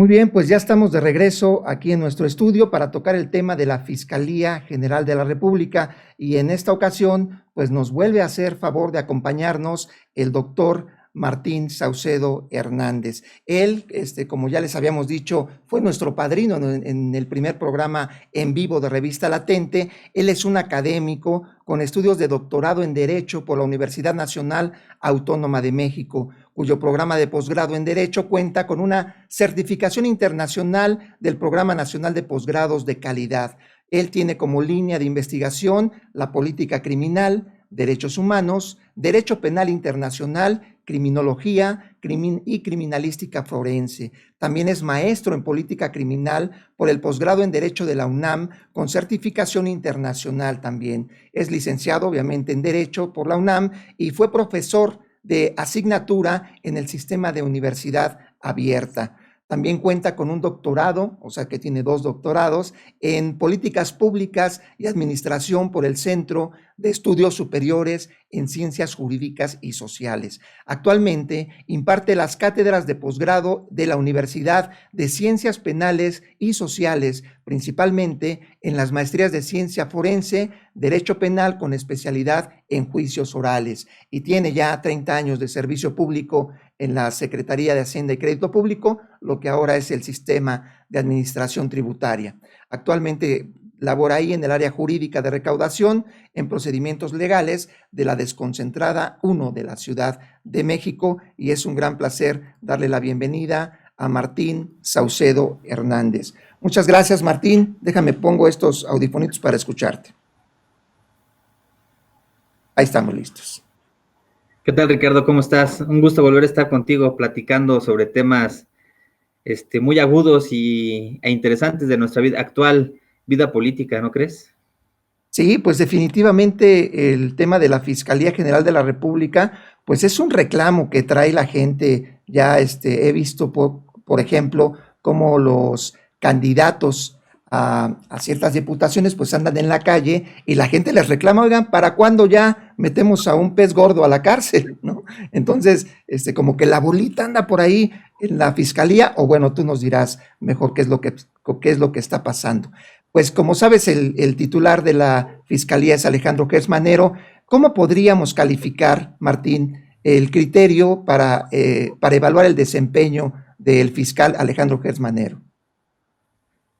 Muy bien, pues ya estamos de regreso aquí en nuestro estudio para tocar el tema de la Fiscalía General de la República y en esta ocasión pues nos vuelve a hacer favor de acompañarnos el doctor Martín Saucedo Hernández. Él, como ya les habíamos dicho, fue nuestro padrino en el primer programa en vivo de Revista Latente. Él es un académico con estudios de doctorado en Derecho por la Universidad Nacional Autónoma de México, cuyo programa de posgrado en Derecho cuenta con una certificación internacional del Programa Nacional de Posgrados de Calidad. Él tiene como línea de investigación la política criminal, derechos humanos, derecho penal internacional, criminología y criminalística forense. También es maestro en política criminal por el posgrado en Derecho de la UNAM, con certificación internacional también. Es licenciado, obviamente, en Derecho por la UNAM y fue profesor de asignatura en el sistema de universidad abierta. También cuenta con un doctorado, o sea que tiene 2 doctorados, en políticas públicas y administración por el Centro de Estudios Superiores en Ciencias Jurídicas y Sociales. Actualmente imparte las cátedras de posgrado de la Universidad de Ciencias Penales y Sociales, principalmente en las maestrías de Ciencia Forense, Derecho Penal con especialidad en juicios orales, y tiene ya 30 años de servicio público en la Secretaría de Hacienda y Crédito Público, lo que ahora es el Sistema de Administración Tributaria. Actualmente labora ahí en el área jurídica de recaudación en procedimientos legales de la Desconcentrada 1 de la Ciudad de México, y es un gran placer darle la bienvenida a Martín Saucedo Hernández. Muchas gracias, Martín. Déjame pongo estos audifonitos para escucharte. Ahí estamos listos. ¿Qué tal, Ricardo? ¿Cómo estás? Un gusto volver a estar contigo platicando sobre temas muy agudos e interesantes de nuestra vida actual, vida política, ¿no crees? Sí, pues definitivamente el tema de la Fiscalía General de la República, pues es un reclamo que trae la gente. Ya he visto, por ejemplo, cómo los candidatos a ciertas diputaciones pues andan en la calle y la gente les reclama, oigan, ¿para cuándo ya metemos a un pez gordo a la cárcel? ¿No? Entonces, como que la bolita anda por ahí en la Fiscalía, o bueno, tú nos dirás mejor qué es lo que está pasando. Pues como sabes, el titular de la Fiscalía es Alejandro Gertz Manero. ¿Cómo podríamos calificar, Martín, el criterio para evaluar el desempeño del fiscal Alejandro Gertz Manero?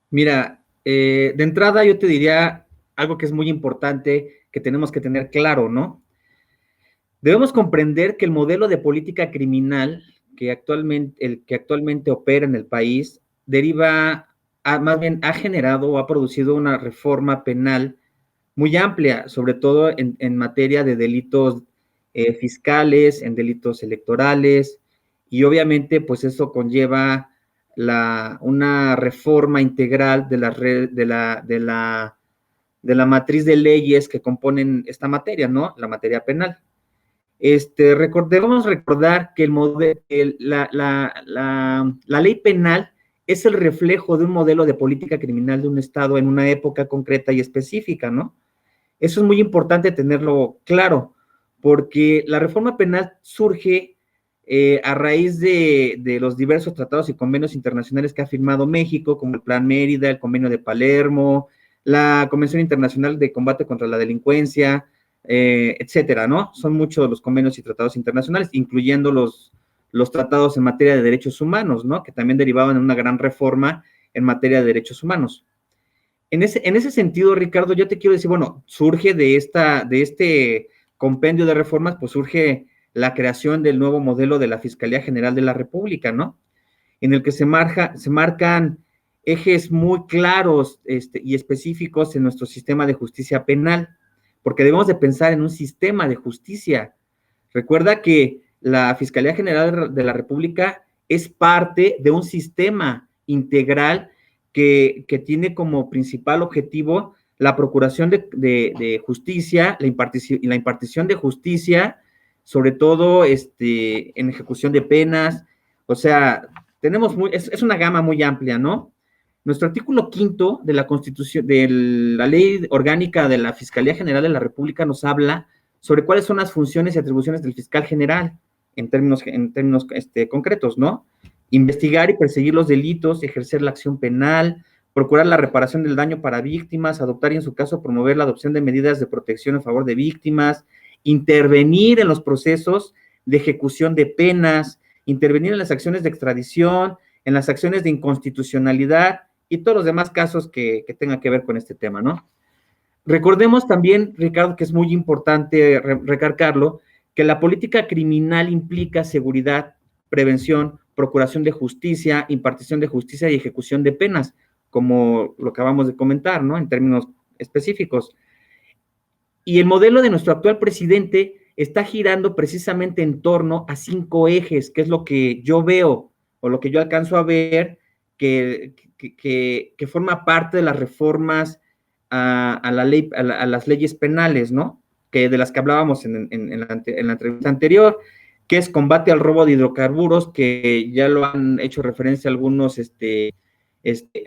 Mira, de entrada yo te diría algo que es muy importante, que tenemos que tener claro, ¿no? Debemos comprender que el modelo de política criminal el que actualmente opera en el país más bien ha generado o ha producido una reforma penal muy amplia, sobre todo en materia de delitos fiscales, en delitos electorales, y obviamente pues eso conlleva una reforma integral de la matriz de leyes que componen esta materia, ¿no? La materia penal. Debemos recordar que la ley penal es el reflejo de un modelo de política criminal de un Estado en una época concreta y específica, ¿no? Eso es muy importante tenerlo claro, porque la reforma penal surge a raíz de los diversos tratados y convenios internacionales que ha firmado México, como el Plan Mérida, el Convenio de Palermo, la Convención Internacional de Combate contra la Delincuencia, etcétera, ¿no? Son muchos los convenios y tratados internacionales, incluyendo los tratados en materia de derechos humanos, ¿no? Que también derivaban en una gran reforma en materia de derechos humanos. En ese sentido, Ricardo, yo te quiero decir, bueno, surge de este compendio de reformas, pues surge la creación del nuevo modelo de la Fiscalía General de la República, ¿no? En el que se marcan ejes muy claros y específicos en nuestro sistema de justicia penal, porque debemos de pensar en un sistema de justicia. Recuerda que la Fiscalía General de la República es parte de un sistema integral que tiene como principal objetivo la procuración de justicia, la impartición de justicia, sobre todo en ejecución de penas. O sea, es una gama muy amplia, ¿no? Nuestro artículo 5 de la Constitución, de la Ley Orgánica de la Fiscalía General de la República, nos habla sobre cuáles son las funciones y atribuciones del fiscal general en términos concretos, ¿no? investigar y perseguir los delitos, ejercer la acción penal, procurar la reparación del daño para víctimas, adoptar y en su caso promover la adopción de medidas de protección a favor de víctimas, intervenir en los procesos de ejecución de penas, intervenir en las acciones de extradición, en las acciones de inconstitucionalidad y todos los demás casos que tengan que ver con este tema, ¿no? Recordemos también, Ricardo, que es muy importante recalcarlo, que la política criminal implica seguridad, prevención, procuración de justicia, impartición de justicia y ejecución de penas, como lo acabamos de comentar, ¿no? En términos específicos. Y el modelo de nuestro actual presidente está girando precisamente en torno a 5 ejes, que es lo que yo veo o lo que yo alcanzo a ver que forma parte de las reformas a las leyes penales, ¿no? De las que hablábamos en la entrevista anterior, que es combate al robo de hidrocarburos, que ya lo han hecho referencia algunos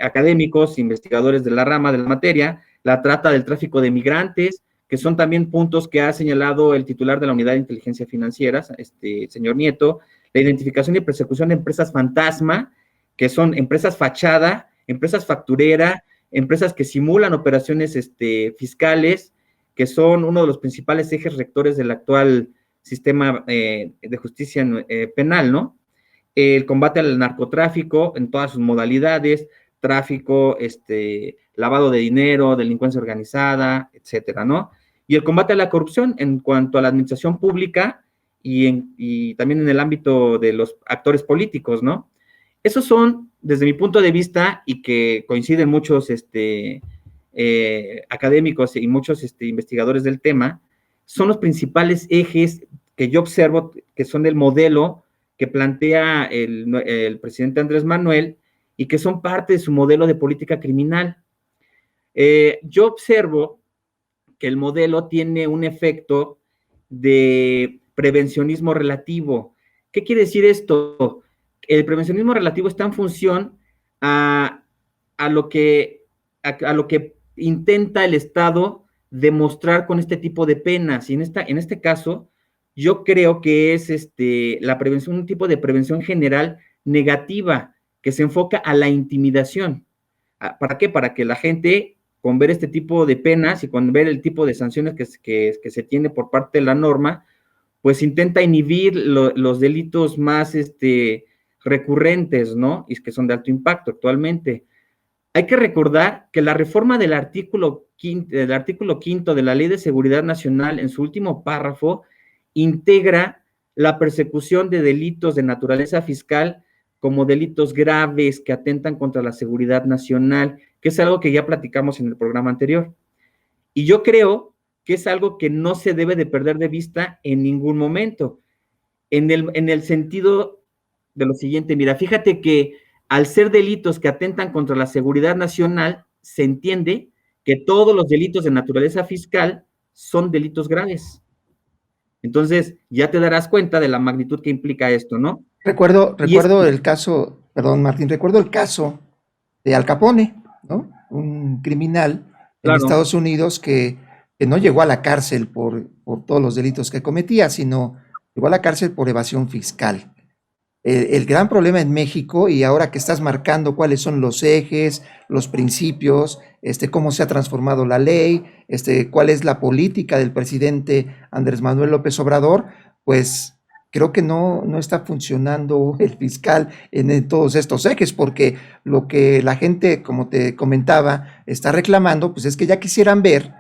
académicos, investigadores de la rama de la materia, la trata del tráfico de migrantes, que son también puntos que ha señalado el titular de la Unidad de Inteligencia Financiera, señor Nieto, la identificación y persecución de empresas fantasma, que son empresas fachada, empresas facturera, empresas que simulan operaciones fiscales, que son uno de los principales ejes rectores del actual sistema de justicia penal, ¿no? El combate al narcotráfico en todas sus modalidades, tráfico, lavado de dinero, delincuencia organizada, etcétera, ¿no? Y el combate a la corrupción en cuanto a la administración pública y también en el ámbito de los actores políticos, ¿no? Esos son, desde mi punto de vista, y que coinciden muchos académicos y muchos investigadores del tema, son los principales ejes que yo observo que son del modelo que plantea el presidente Andrés Manuel y que son parte de su modelo de política criminal. Yo observo que el modelo tiene un efecto de prevencionismo relativo. ¿Qué quiere decir esto? El prevencionismo relativo está en función a lo que intenta el Estado demostrar con este tipo de penas. Y en este caso, yo creo que es la prevención, un tipo de prevención general negativa que se enfoca a la intimidación. ¿Para qué? Para que la gente, con ver este tipo de penas y con ver el tipo de sanciones que se tiene por parte de la norma, pues intenta inhibir los delitos más recurrentes, ¿no? Y que son de alto impacto actualmente. Hay que recordar que la reforma del artículo quinto de la Ley de Seguridad Nacional, en su último párrafo, integra la persecución de delitos de naturaleza fiscal como delitos graves que atentan contra la seguridad nacional, que es algo que ya platicamos en el programa anterior. Y yo creo que es algo que no se debe de perder de vista en ningún momento, en el sentido de lo siguiente. Mira, fíjate que al ser delitos que atentan contra la seguridad nacional, se entiende que todos los delitos de naturaleza fiscal son delitos graves. Entonces, ya te darás cuenta de la magnitud que implica esto, ¿no? Recuerdo el caso, perdón, Martín, recuerdo el caso de Al Capone, ¿no? Un criminal en Claro. Estados Unidos que no llegó a la cárcel por todos los delitos que cometía, sino llegó a la cárcel por evasión fiscal. El gran problema en México, y ahora que estás marcando cuáles son los ejes, los principios, cómo se ha transformado la ley, cuál es la política del presidente Andrés Manuel López Obrador, pues creo que no está funcionando el fiscal en todos estos ejes, porque lo que la gente, como te comentaba, está reclamando, pues es que ya quisieran ver,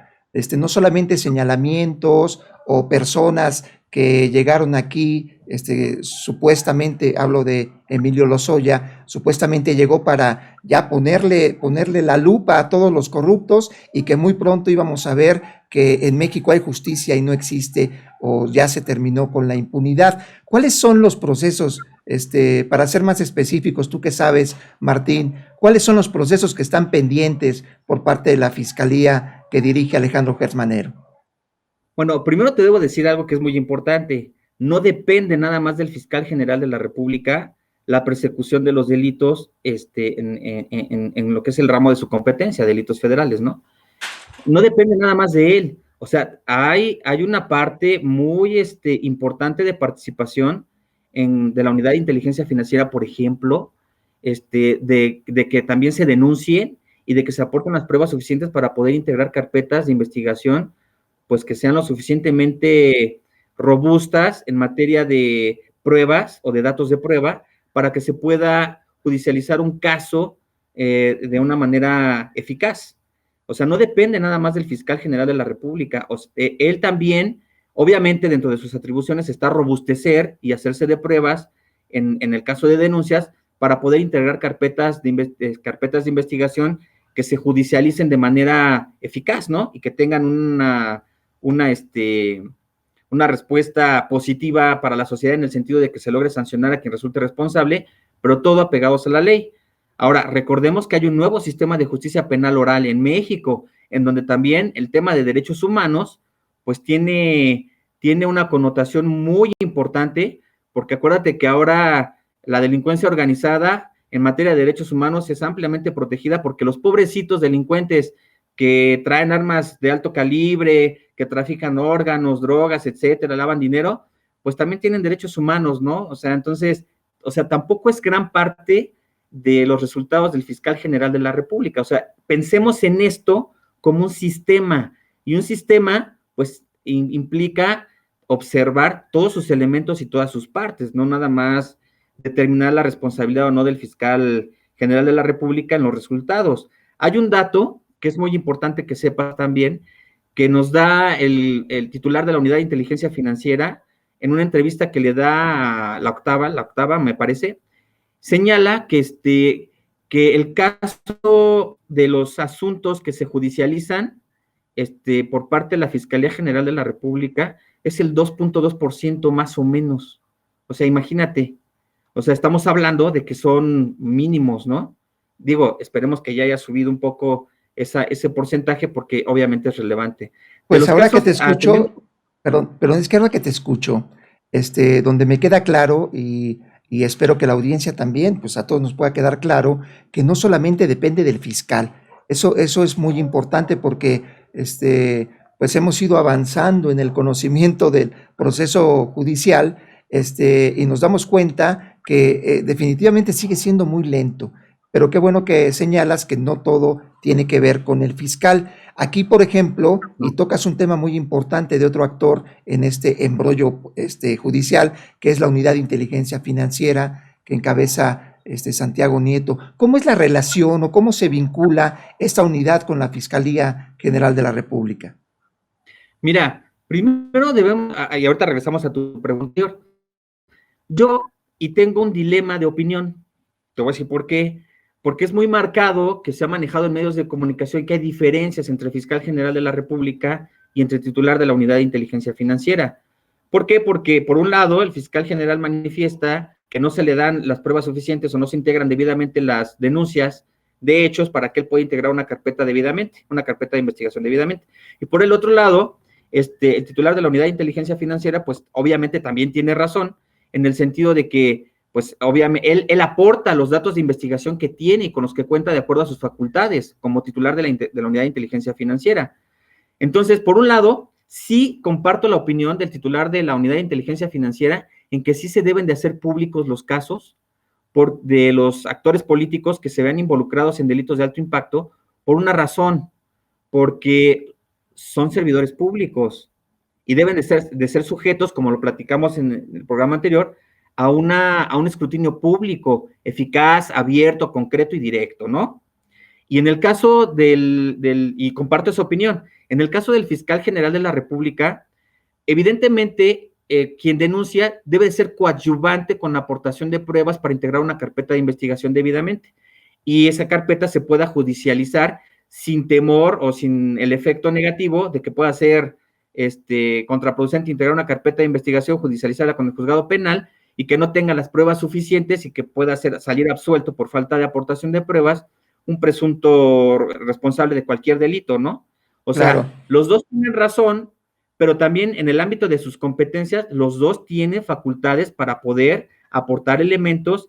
no solamente señalamientos o personas que llegaron aquí, supuestamente, hablo de Emilio Lozoya, supuestamente llegó para ya ponerle la lupa a todos los corruptos y que muy pronto íbamos a ver que en México hay justicia y no existe o ya se terminó con la impunidad. ¿Cuáles son los procesos, para ser más específicos, tú que sabes, Martín, cuáles son los procesos que están pendientes por parte de la Fiscalía que dirige Alejandro Gertz Manero? Bueno, primero te debo decir algo que es muy importante. No depende nada más del fiscal general de la República la persecución de los delitos en lo que es el ramo de su competencia, delitos federales, ¿no? No depende nada más de él. O sea, hay una parte muy importante de participación de la Unidad de Inteligencia Financiera, por ejemplo, de que también se denuncie y de que se aporten las pruebas suficientes para poder integrar carpetas de investigación, pues que sean lo suficientemente robustas en materia de pruebas o de datos de prueba para que se pueda judicializar un caso de una manera eficaz. O sea, no depende nada más del fiscal general de la República. Él también, obviamente, dentro de sus atribuciones está robustecer y hacerse de pruebas en el caso de denuncias para poder integrar carpetas de investigación que se judicialicen de manera eficaz, ¿no? Y que tengan una respuesta positiva para la sociedad en el sentido de que se logre sancionar a quien resulte responsable, pero todo apegados a la ley. Ahora, recordemos que hay un nuevo sistema de justicia penal oral en México, en donde también el tema de derechos humanos, pues tiene una connotación muy importante, porque acuérdate que ahora la delincuencia organizada en materia de derechos humanos es ampliamente protegida porque los pobrecitos delincuentes que traen armas de alto calibre, que trafican órganos, drogas, etcétera, lavan dinero, pues también tienen derechos humanos, ¿no? O sea, entonces, tampoco es gran parte de los resultados del fiscal general de la República. O sea, pensemos en esto como un sistema, y un sistema, pues, implica observar todos sus elementos y todas sus partes, no nada más determinar la responsabilidad o no del fiscal general de la República en los resultados. Hay un dato que es muy importante que sepas también, que nos da el titular de la Unidad de Inteligencia Financiera en una entrevista que le da a la octava, me parece, señala que el caso de los asuntos que se judicializan por parte de la Fiscalía General de la República es el 2.2% más o menos. O sea, imagínate. O sea, estamos hablando de que son mínimos, ¿no? Digo, esperemos que ya haya subido un poco ese porcentaje porque obviamente es relevante. Pues ahora que te escucho, perdón, es que ahora que te escucho, donde me queda claro y espero que la audiencia también, pues a todos nos pueda quedar claro que no solamente depende del fiscal. Eso es muy importante porque, pues hemos ido avanzando en el conocimiento del proceso judicial, y nos damos cuenta que definitivamente sigue siendo muy lento. Pero qué bueno que señalas que no todo tiene que ver con el fiscal. Aquí, por ejemplo, y tocas un tema muy importante de otro actor en este embrollo judicial, que es la Unidad de Inteligencia Financiera que encabeza Santiago Nieto. ¿Cómo es la relación o cómo se vincula esta unidad con la Fiscalía General de la República? Mira, primero debemos, y ahorita regresamos a tu pregunta. Yo tengo un dilema de opinión. Te voy a decir por qué. Porque es muy marcado que se ha manejado en medios de comunicación que hay diferencias entre el fiscal general de la República y entre el titular de la Unidad de Inteligencia Financiera. ¿Por qué? Porque, por un lado, el fiscal general manifiesta que no se le dan las pruebas suficientes o no se integran debidamente las denuncias de hechos para que él pueda integrar una carpeta debidamente, una carpeta de investigación debidamente. Y por el otro lado, el titular de la Unidad de Inteligencia Financiera, pues obviamente también tiene razón en el sentido de que pues obviamente él aporta los datos de investigación que tiene y con los que cuenta de acuerdo a sus facultades como titular de la Unidad de Inteligencia Financiera. Entonces, por un lado, sí comparto la opinión del titular de la Unidad de Inteligencia Financiera en que sí se deben de hacer públicos los casos de los actores políticos que se vean involucrados en delitos de alto impacto por una razón, porque son servidores públicos y deben de ser sujetos, como lo platicamos en el programa anterior, a un escrutinio público, eficaz, abierto, concreto y directo, ¿no? Y en el caso y comparto esa opinión, en el caso del fiscal general de la República, evidentemente, quien denuncia debe de ser coadyuvante con la aportación de pruebas para integrar una carpeta de investigación debidamente. Y esa carpeta se pueda judicializar sin temor o sin el efecto negativo de que pueda ser contraproducente integrar una carpeta de investigación, judicializarla con el juzgado penal y que no tenga las pruebas suficientes y que pueda salir absuelto por falta de aportación de pruebas un presunto responsable de cualquier delito, ¿no? O sea, claro, los dos tienen razón, pero también en el ámbito de sus competencias, los dos tienen facultades para poder aportar elementos.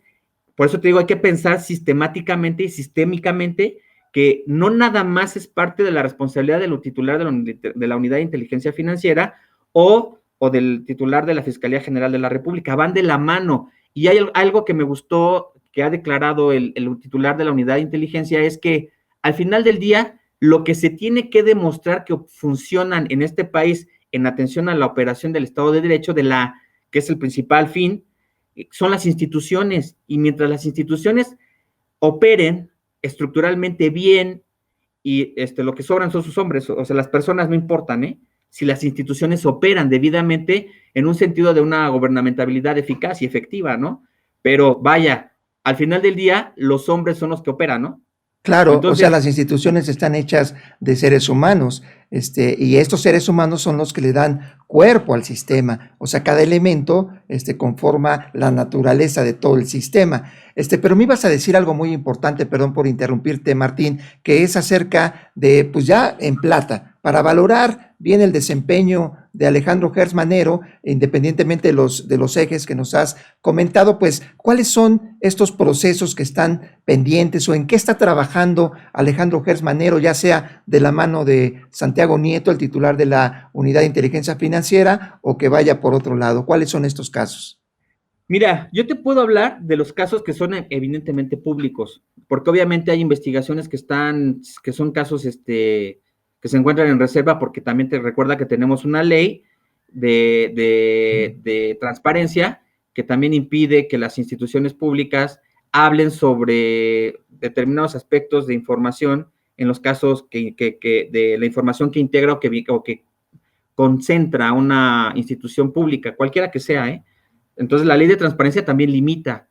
Por eso te digo, hay que pensar sistemáticamente y sistémicamente que no nada más es parte de la responsabilidad del titular de la Unidad de Inteligencia Financiera o o del titular de la Fiscalía General de la República, van de la mano. Y hay algo que me gustó, que ha declarado el titular de la Unidad de Inteligencia, es que al final del día, lo que se tiene que demostrar que funcionan en este país en atención a la operación del Estado de Derecho, que es el principal fin, son las instituciones. Y mientras las instituciones operen estructuralmente bien, y lo que sobran son sus hombres, o sea, las personas no importan, ¿eh? Si las instituciones operan debidamente en un sentido de una gobernamentabilidad eficaz y efectiva, ¿no? Pero vaya, al final del día, los hombres son los que operan, ¿no? Claro, o sea, Entonces, las instituciones están hechas de seres humanos, y estos seres humanos son los que le dan cuerpo al sistema. O sea, cada elemento, conforma la naturaleza de todo el sistema. Pero me ibas a decir algo muy importante, perdón por interrumpirte, Martín, que es acerca de, pues ya en plata, para valorar bien el desempeño de Alejandro Gertz Manero, independientemente de los ejes que nos has comentado, pues, ¿cuáles son estos procesos que están pendientes o en qué está trabajando Alejandro Gertz Manero, ya sea de la mano de Santiago Nieto, el titular de la Unidad de Inteligencia Financiera, o que vaya por otro lado? ¿Cuáles son estos casos? mira, yo te puedo hablar de los casos que son evidentemente públicos, porque obviamente hay investigaciones que son casos que se encuentran en reserva, porque también te recuerda que tenemos una ley de transparencia que también impide que las instituciones públicas hablen sobre determinados aspectos de información en los casos de la información que integra o que concentra una institución pública, cualquiera que sea, ¿eh? Entonces, la ley de transparencia también limita.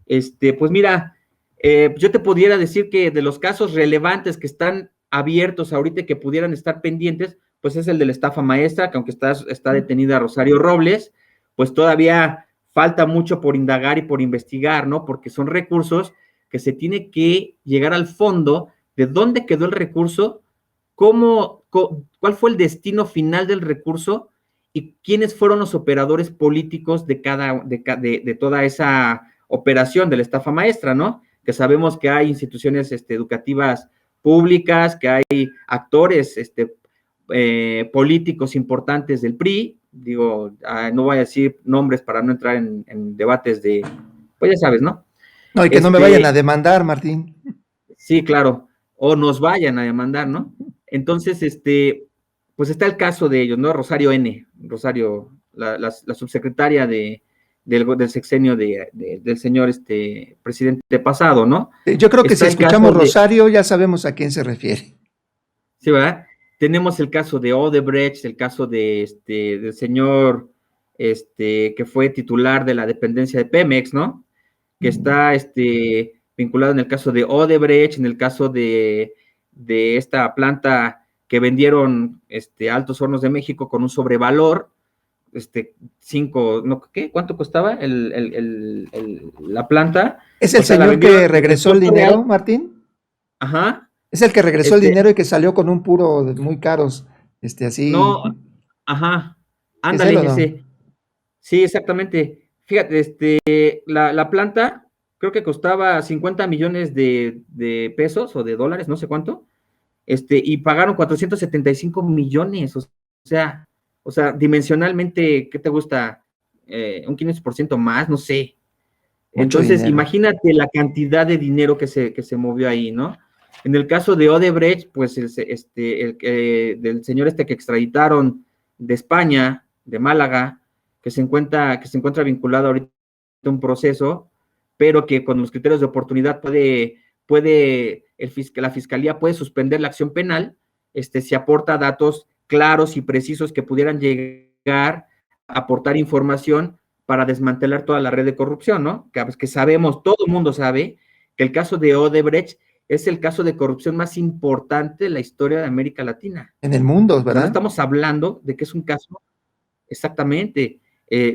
Pues mira, yo te pudiera decir que de los casos relevantes que están abiertos ahorita y que pudieran estar pendientes, pues es el de la estafa maestra, que aunque está detenida Rosario Robles, pues todavía falta mucho por indagar y por investigar, ¿no? Porque son recursos que se tiene que llegar al fondo de dónde quedó el recurso, cuál fue el destino final del recurso y quiénes fueron los operadores políticos de toda esa operación de la estafa maestra, ¿no? Que sabemos que hay instituciones educativas públicas, que hay actores políticos importantes del PRI, digo, no voy a decir nombres para no entrar en debates pues ya sabes, ¿no? No, y que no me vayan a demandar, Martín. Sí, claro, o nos vayan a demandar, ¿no? Entonces, pues está el caso de ellos, ¿no? Rosario, la subsecretaria del sexenio del señor presidente pasado, ¿no? Yo creo que si Está el escuchamos caso Rosario ya sabemos a quién se refiere. sí, ¿verdad? Tenemos el caso de Odebrecht, el caso del señor que fue titular de la dependencia de Pemex, ¿no? Que está vinculado en el caso de Odebrecht, en el caso de esta planta que vendieron Altos Hornos de México con un sobrevalor, ¿qué? ¿Cuánto costaba la planta? ¿Es O el sea, la señor vendieron que en el regresó el costo dinero, real. Martín? Ajá. ¿Es el que regresó el dinero y que salió con un puro muy caros, así? No, ajá, ¿Es él ándale, o no? ese. Sí, exactamente. Fíjate, la planta creo que costaba 50 millones de pesos o de dólares, no sé cuánto, y pagaron 475 millones, sea, o sea, dimensionalmente, ¿qué te gusta? Un 15% más, no sé. Mucho Entonces, dinero. imagínate la cantidad de dinero que se movió ahí, ¿no? En el caso de Odebrecht, pues del señor que extraditaron de España, de Málaga, que se encuentra vinculado ahorita a un proceso, pero que con los criterios de oportunidad la fiscalía puede suspender la acción penal, si aporta datos claros y precisos que pudieran llegar a aportar información para desmantelar toda la red de corrupción, ¿no? Que sabemos, todo el mundo sabe que el caso de Odebrecht es el caso de corrupción más importante de la historia de América Latina. En el mundo, O sea, no ¿verdad? estamos hablando de que es un caso, exactamente,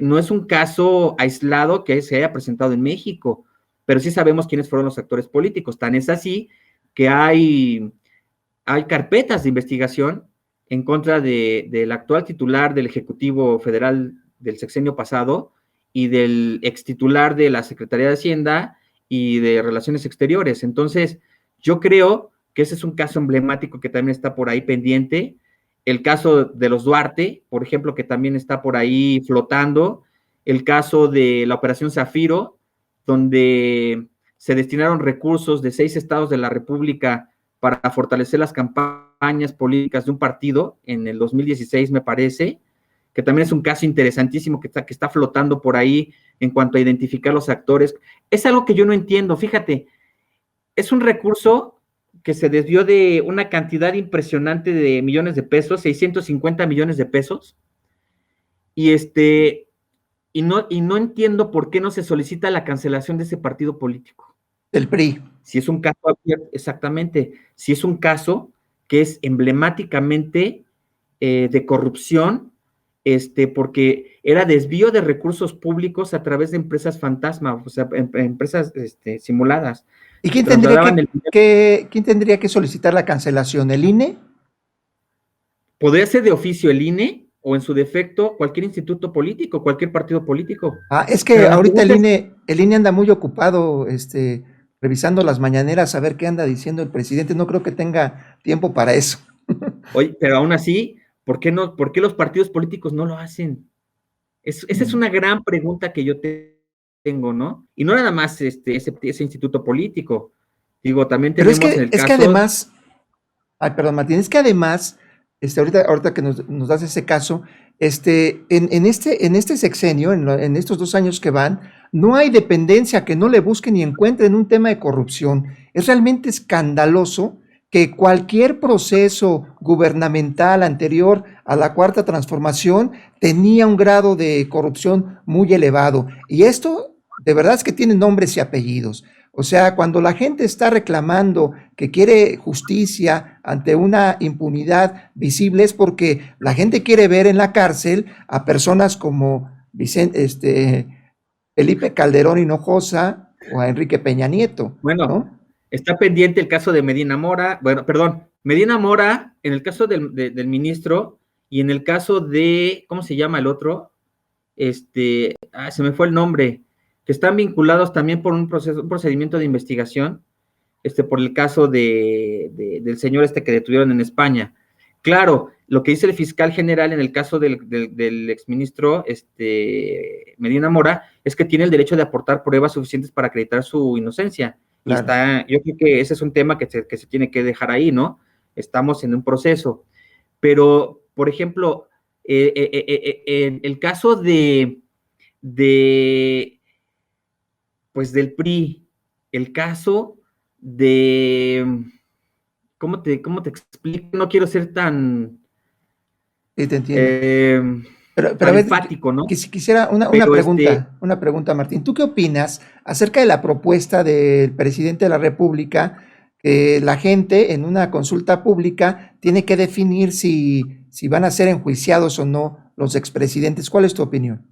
no es un caso aislado que se haya presentado en México, pero sí sabemos quiénes fueron los actores políticos. Tan es así que hay carpetas de investigación en contra del actual titular del Ejecutivo Federal del sexenio pasado y del ex titular de la Secretaría de Hacienda y de Relaciones Exteriores. Entonces, yo creo que ese es un caso emblemático que también está por ahí pendiente. el caso de los Duarte, por ejemplo, que también está por ahí flotando, el caso de la Operación Zafiro, donde se destinaron recursos de 6 estados de la República para fortalecer las campañas políticas de un partido en el 2016, me parece, que también es un caso interesantísimo que está flotando por ahí en cuanto a identificar los actores. Es algo que yo no entiendo, fíjate, es un recurso que se desvió de una cantidad impresionante de millones de pesos, 650 millones de pesos, y y no entiendo por qué no se solicita la cancelación de ese partido político. El PRI. Si es un caso abierto, exactamente, si es un caso que es emblemáticamente de corrupción, porque era desvío de recursos públicos a través de empresas fantasma, o sea, empresas simuladas. ¿Y quién tendría que solicitar la cancelación? ¿El INE? Podría ser de oficio el INE o en su defecto cualquier instituto político, cualquier partido político. Es que ahorita el INE anda muy ocupado, revisando las mañaneras a ver qué anda diciendo el presidente. No creo que tenga tiempo para eso. Oye, pero aún así, ¿por qué los partidos políticos no lo hacen? Esa es una gran pregunta que yo tengo, ¿no? Y no nada más ese instituto político. Digo, también Pero tenemos en el es caso... que además, perdón, Martín, es que además, ahorita que nos das ese caso, en este sexenio, en estos 2 años que van, no hay dependencia que no le busquen y encuentren un tema de corrupción. Es realmente escandaloso que cualquier proceso gubernamental anterior a la Cuarta Transformación tenía un grado de corrupción muy elevado. Y esto, de verdad, es que tiene nombres y apellidos. O sea, cuando la gente está reclamando que quiere justicia ante una impunidad visible es porque la gente quiere ver en la cárcel a personas como Felipe Calderón Hinojosa o a Enrique Peña Nieto. Bueno, ¿no? está pendiente el caso de Medina Mora, Medina Mora, en el caso del ministro, y en el caso de, ¿cómo se llama el otro? Se me fue el nombre, que están vinculados también por un procedimiento de investigación, por el caso del señor que detuvieron en España. Claro, lo que dice el fiscal general en el caso del exministro Medina Mora es que tiene el derecho de aportar pruebas suficientes para acreditar su inocencia. Claro. Yo creo que ese es un tema que se tiene que dejar ahí, ¿no? Estamos en un proceso. Pero, por ejemplo, el caso pues del PRI, el caso ¿cómo te explico? No quiero ser tan Sí, te entiendo. Pero a ver, enfático, ¿no? quisiera una pregunta, Martín. ¿Tú qué opinas acerca de la propuesta del presidente de la República que la gente en una consulta pública tiene que definir si van a ser enjuiciados o no los expresidentes? ¿Cuál es tu opinión?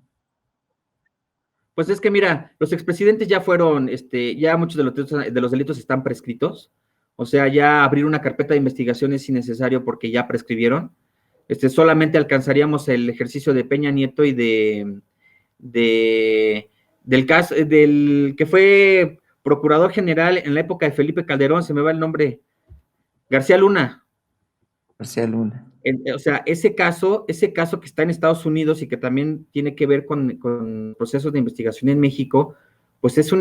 Pues es que mira, los expresidentes ya fueron, ya muchos de los delitos están prescritos, o sea, ya abrir una carpeta de investigación es innecesario porque ya prescribieron. Solamente alcanzaríamos el ejercicio de Peña Nieto y del caso, del que fue procurador general en la época de Felipe Calderón, se me va el nombre, García Luna. García Luna. O sea, ese caso que está en Estados Unidos y que también tiene que ver con procesos de investigación en México, pues eso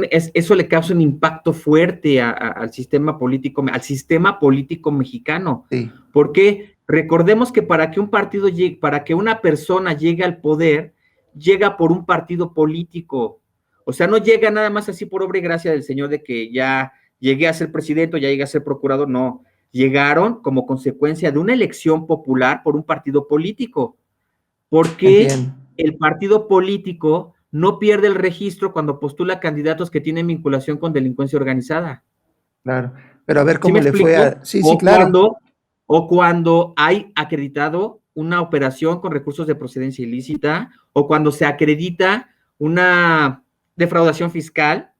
le causa un impacto fuerte al sistema político mexicano. Sí. Porque recordemos que para que una persona llegue al poder, llega por un partido político. O sea, no llega nada más así por obra y gracia del señor de que ya llegué a ser presidente o ya llegué a ser procurador, no. Llegaron como consecuencia de una elección popular por un partido político, porque el partido político no pierde el registro cuando postula candidatos que tienen vinculación con delincuencia organizada. Claro, pero a ver cómo le fue a... Sí, claro. O cuando hay acreditado una operación con recursos de procedencia ilícita, o cuando se acredita una defraudación fiscal,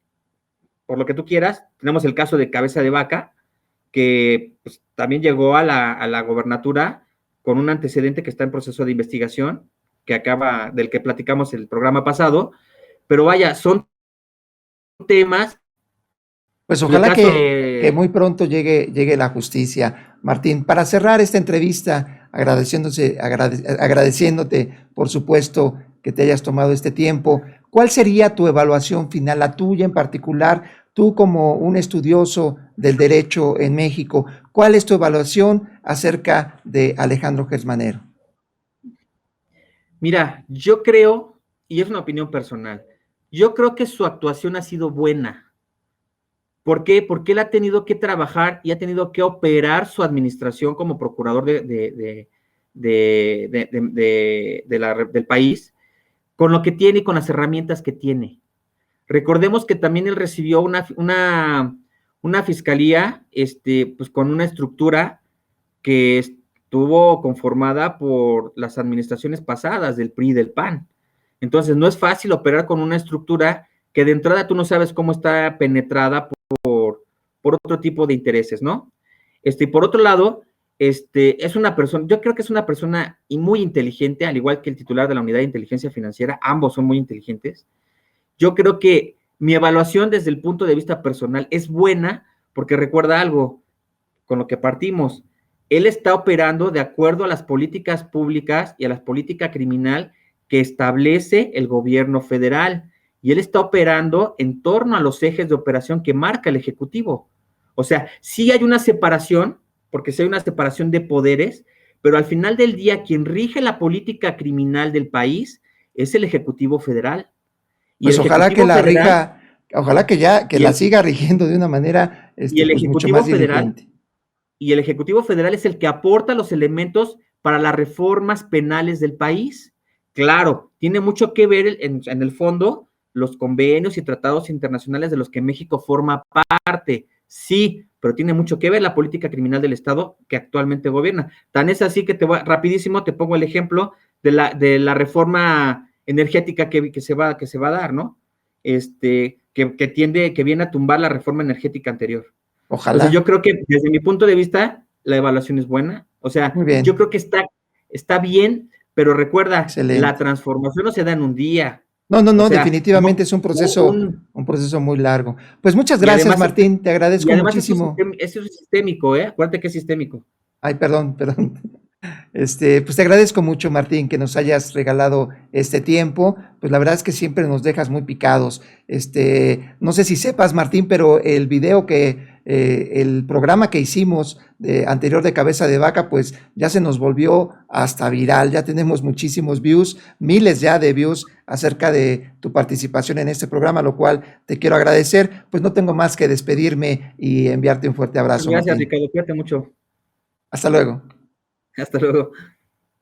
por lo que tú quieras. Tenemos el caso de Cabeza de Vaca, que pues, también llegó a la gobernatura con un antecedente que está en proceso de investigación, del que platicamos el programa pasado, pero vaya, son temas. Pues ojalá que muy pronto llegue la justicia. Martín, para cerrar esta entrevista, agradeciéndote, por supuesto, que te hayas tomado este tiempo. ¿Cuál sería tu evaluación final, la tuya en particular, tú como un estudioso del derecho en México? ¿Cuál es tu evaluación acerca de Alejandro Gersmanero? Mira, yo creo, y es una opinión personal, yo creo que su actuación ha sido buena. ¿Por qué? Porque él ha tenido que trabajar y ha tenido que operar su administración como procurador del país con lo que tiene y con las herramientas que tiene. Recordemos que también él recibió una fiscalía pues con una estructura que estuvo conformada por las administraciones pasadas del PRI y del PAN. Entonces, no es fácil operar con una estructura que de entrada tú no sabes cómo está penetrada por otro tipo de intereses, ¿no? Y por otro lado, es una persona, yo creo que es una persona y muy inteligente, al igual que el titular de la Unidad de Inteligencia Financiera, ambos son muy inteligentes. Yo creo que mi evaluación desde el punto de vista personal es buena, porque recuerda algo, con lo que partimos, él está operando de acuerdo a las políticas públicas y a la política criminal que establece el gobierno federal, y él está operando en torno a los ejes de operación que marca el Ejecutivo. O sea, sí hay una separación, porque sí hay una separación de poderes, pero al final del día quien rige la política criminal del país es el Ejecutivo Federal. Y Pues el ojalá que Ejecutivo la Federal rija, ojalá que ya, que y la el, siga rigiendo de una manera, y el pues mucho más Ejecutivo Federal diligente. y el Ejecutivo Federal es el que aporta los elementos para las reformas penales del país. Claro, tiene mucho que ver en el fondo los convenios y tratados internacionales de los que México forma parte, sí, pero tiene mucho que ver la política criminal del Estado que actualmente gobierna. Tan es así que rapidísimo te pongo el ejemplo de la reforma energética que se va a dar, ¿no? Que viene a tumbar la reforma energética anterior. Entonces, yo Ojalá. creo que desde mi punto de vista, la evaluación es buena. O sea, Muy yo bien. creo que está bien, pero recuerda, la Excelente. transformación no se da en un día. No, no, O no, sea, no, definitivamente es un proceso muy largo. Pues muchas y gracias, además, Martín, te y agradezco además muchísimo. eso es sistémico, ¿eh? Acuérdate que es sistémico. Ay, perdón, perdón. Pues te agradezco mucho, Martín, que nos hayas regalado este tiempo. Pues la verdad es que siempre nos dejas muy picados. No sé si sepas, Martín, pero el programa que hicimos anterior de Cabeza de Vaca, pues ya se nos volvió hasta viral. Ya tenemos muchísimos views, miles ya de views acerca de tu participación en este programa, lo cual te quiero agradecer. Pues no tengo más que despedirme y enviarte un fuerte abrazo, Gracias, Martín. Ricardo. Cuídate mucho. Hasta luego. Hasta luego.